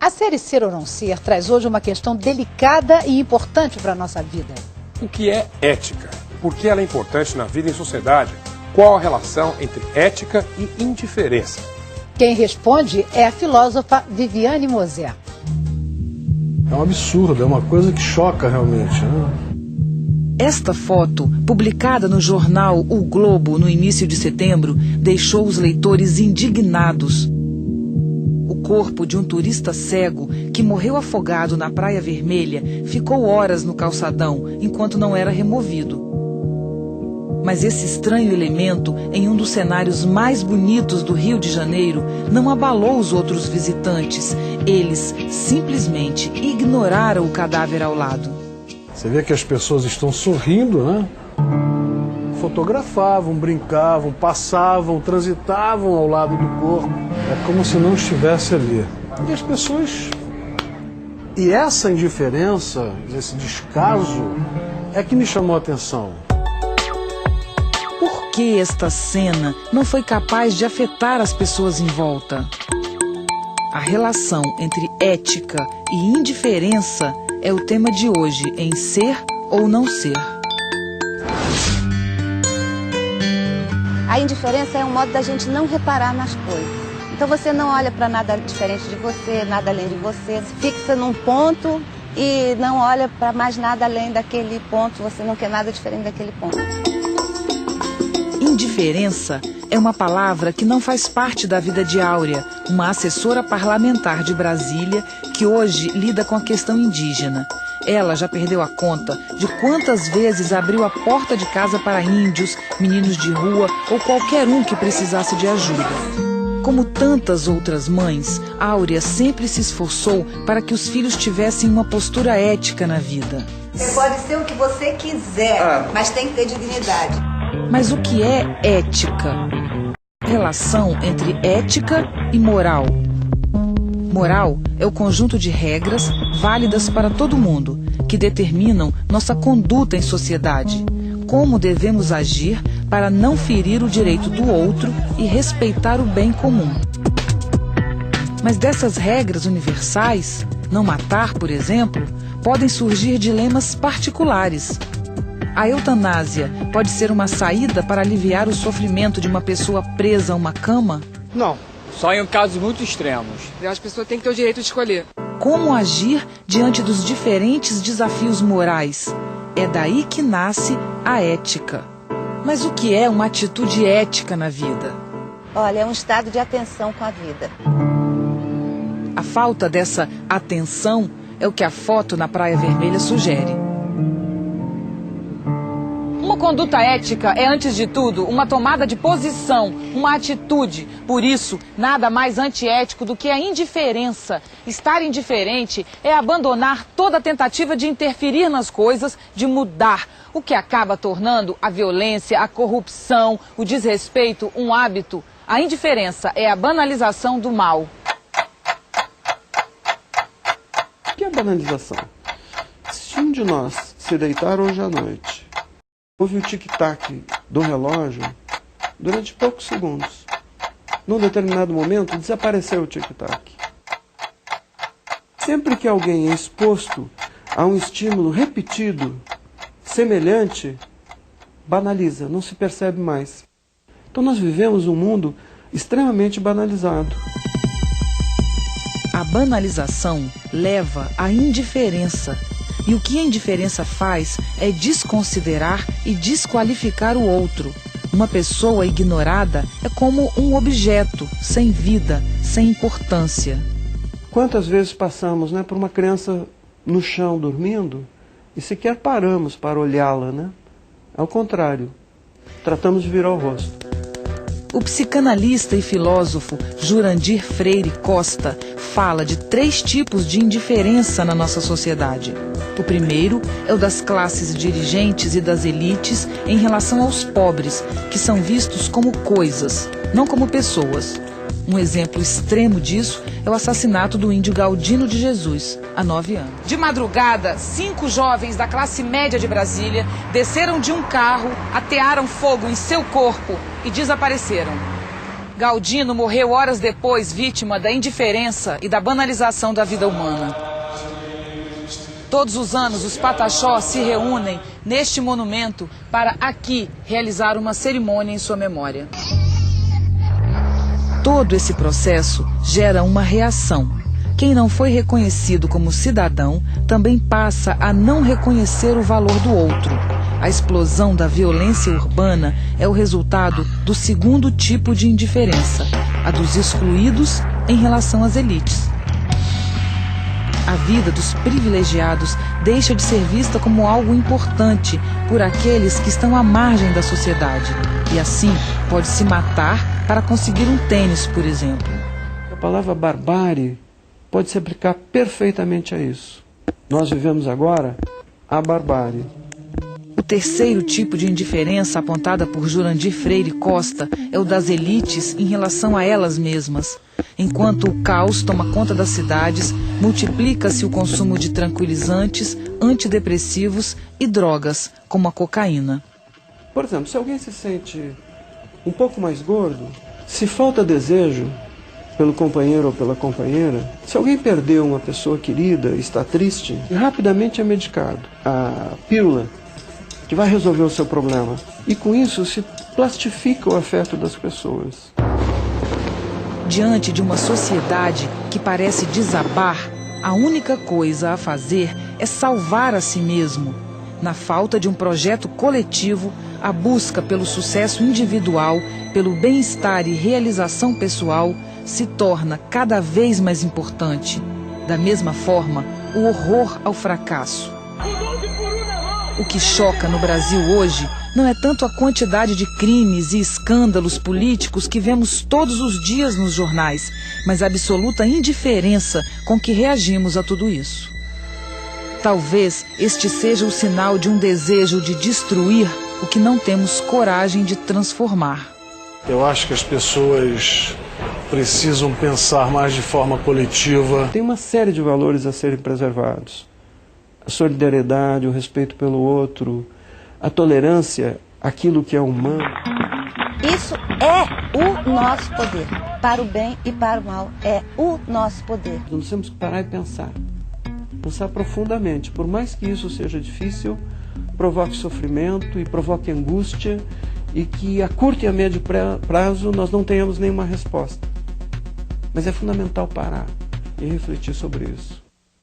A série Ser ou Não Ser traz hoje uma questão delicada e importante para a nossa vida. O que é ética? Por que ela é importante na vida em sociedade? Qual a relação entre ética e indiferença? Quem responde é a filósofa Viviane Moser. É um absurdo, é uma coisa que choca realmente, né? Esta foto, publicada no jornal O Globo no início de setembro, deixou os leitores indignados. O corpo de um turista cego que morreu afogado na Praia Vermelha ficou horas no calçadão enquanto não era removido. Mas esse estranho elemento, em um dos cenários mais bonitos do Rio de Janeiro, não abalou os outros visitantes. Eles simplesmente ignoraram o cadáver ao lado. Você vê que as pessoas estão sorrindo, né? Fotografavam, brincavam, passavam, transitavam ao lado do corpo. É como se não estivesse ali. E as pessoas... E essa indiferença, esse descaso, é que me chamou a atenção. Por que esta cena não foi capaz de afetar as pessoas em volta? A relação entre ética e indiferença é o tema de hoje em Ser ou Não Ser. A indiferença é um modo da gente não reparar nas coisas. Então você não olha para nada diferente de você, nada além de você, se fixa num ponto e não olha para mais nada além daquele ponto, você não quer nada diferente daquele ponto. Indiferença é uma palavra que não faz parte da vida de Áurea, uma assessora parlamentar de Brasília que hoje lida com a questão indígena. Ela já perdeu a conta de quantas vezes abriu a porta de casa para índios, meninos de rua ou qualquer um que precisasse de ajuda. Como tantas outras mães, Áurea sempre se esforçou para que os filhos tivessem uma postura ética na vida. Você pode ser o que você quiser, mas tem que ter dignidade. Mas o que é ética? Relação entre ética e moral. Moral é o conjunto de regras válidas para todo mundo, que determinam nossa conduta em sociedade. Como devemos agir para não ferir o direito do outro e respeitar o bem comum. Mas dessas regras universais, não matar, por exemplo, podem surgir dilemas particulares. A eutanásia pode ser uma saída para aliviar o sofrimento de uma pessoa presa a uma cama? Não, só em casos muito extremos. As pessoas têm que ter o direito de escolher. Como agir diante dos diferentes desafios morais? É daí que nasce a ética. Mas o que é uma atitude ética na vida? Olha, é um estado de atenção com a vida. A falta dessa atenção é o que a foto na Praia Vermelha sugere. Uma conduta ética é, antes de tudo, uma tomada de posição, uma atitude. Por isso, nada mais antiético do que a indiferença. Estar indiferente é abandonar toda tentativa de interferir nas coisas, de mudar, o que acaba tornando a violência, a corrupção, o desrespeito um hábito. A indiferença é a banalização do mal. O que é banalização? Se um de nós se deitar hoje à noite, ouve o tic-tac do relógio durante poucos segundos. Num determinado momento, desapareceu o tic-tac. Sempre que alguém é exposto a um estímulo repetido, semelhante, banaliza, não se percebe mais. Então nós vivemos um mundo extremamente banalizado. A banalização leva à indiferença. E o que a indiferença faz é desconsiderar e desqualificar o outro. Uma pessoa ignorada é como um objeto, sem vida, sem importância. Quantas vezes passamos, por uma criança no chão dormindo e sequer paramos para olhá-la, né? Ao contrário, tratamos de virar o rosto. O psicanalista e filósofo Jurandir Freire Costa fala de 3 tipos de indiferença na nossa sociedade. O primeiro é o das classes dirigentes e das elites em relação aos pobres, que são vistos como coisas, não como pessoas. Um exemplo extremo disso é o assassinato do índio Galdino de Jesus, há 9 anos. De madrugada, 5 jovens da classe média de Brasília desceram de um carro, atearam fogo em seu corpo e desapareceram. Galdino morreu horas depois, vítima da indiferença e da banalização da vida humana. Todos os anos, os Pataxós se reúnem neste monumento para aqui realizar uma cerimônia em sua memória. Todo esse processo gera uma reação. Quem não foi reconhecido como cidadão também passa a não reconhecer o valor do outro. A explosão da violência urbana é o resultado do segundo tipo de indiferença, a dos excluídos em relação às elites. A vida dos privilegiados deixa de ser vista como algo importante por aqueles que estão à margem da sociedade. E assim, pode se matar para conseguir um tênis, por exemplo. A palavra barbárie pode se aplicar perfeitamente a isso. Nós vivemos agora a barbárie. O terceiro tipo de indiferença apontada por Jurandir Freire Costa é o das elites em relação a elas mesmas. Enquanto o caos toma conta das cidades, multiplica-se o consumo de tranquilizantes, antidepressivos e drogas, como a cocaína. Por exemplo, se alguém se sente um pouco mais gordo, se falta desejo pelo companheiro ou pela companheira, se alguém perdeu uma pessoa querida, está triste, rapidamente é medicado. A pílula que vai resolver o seu problema. E com isso se plastifica o afeto das pessoas. Diante de uma sociedade que parece desabar, a única coisa a fazer é salvar a si mesmo. Na falta de um projeto coletivo, a busca pelo sucesso individual, pelo bem-estar e realização pessoal se torna cada vez mais importante. Da mesma forma, o horror ao fracasso. O que choca no Brasil hoje não é tanto a quantidade de crimes e escândalos políticos que vemos todos os dias nos jornais, mas a absoluta indiferença com que reagimos a tudo isso. Talvez este seja o sinal de um desejo de destruir o que não temos coragem de transformar. Eu acho que as pessoas precisam pensar mais de forma coletiva. Tem uma série de valores a serem preservados. A solidariedade, o respeito pelo outro, a tolerância, aquilo que é humano. Isso é o nosso poder, para o bem e para o mal, é o nosso poder. Nós temos que parar e pensar profundamente, por mais que isso seja difícil, provoque sofrimento e provoque angústia e que a curto e a médio prazo nós não tenhamos nenhuma resposta. Mas é fundamental parar e refletir sobre isso.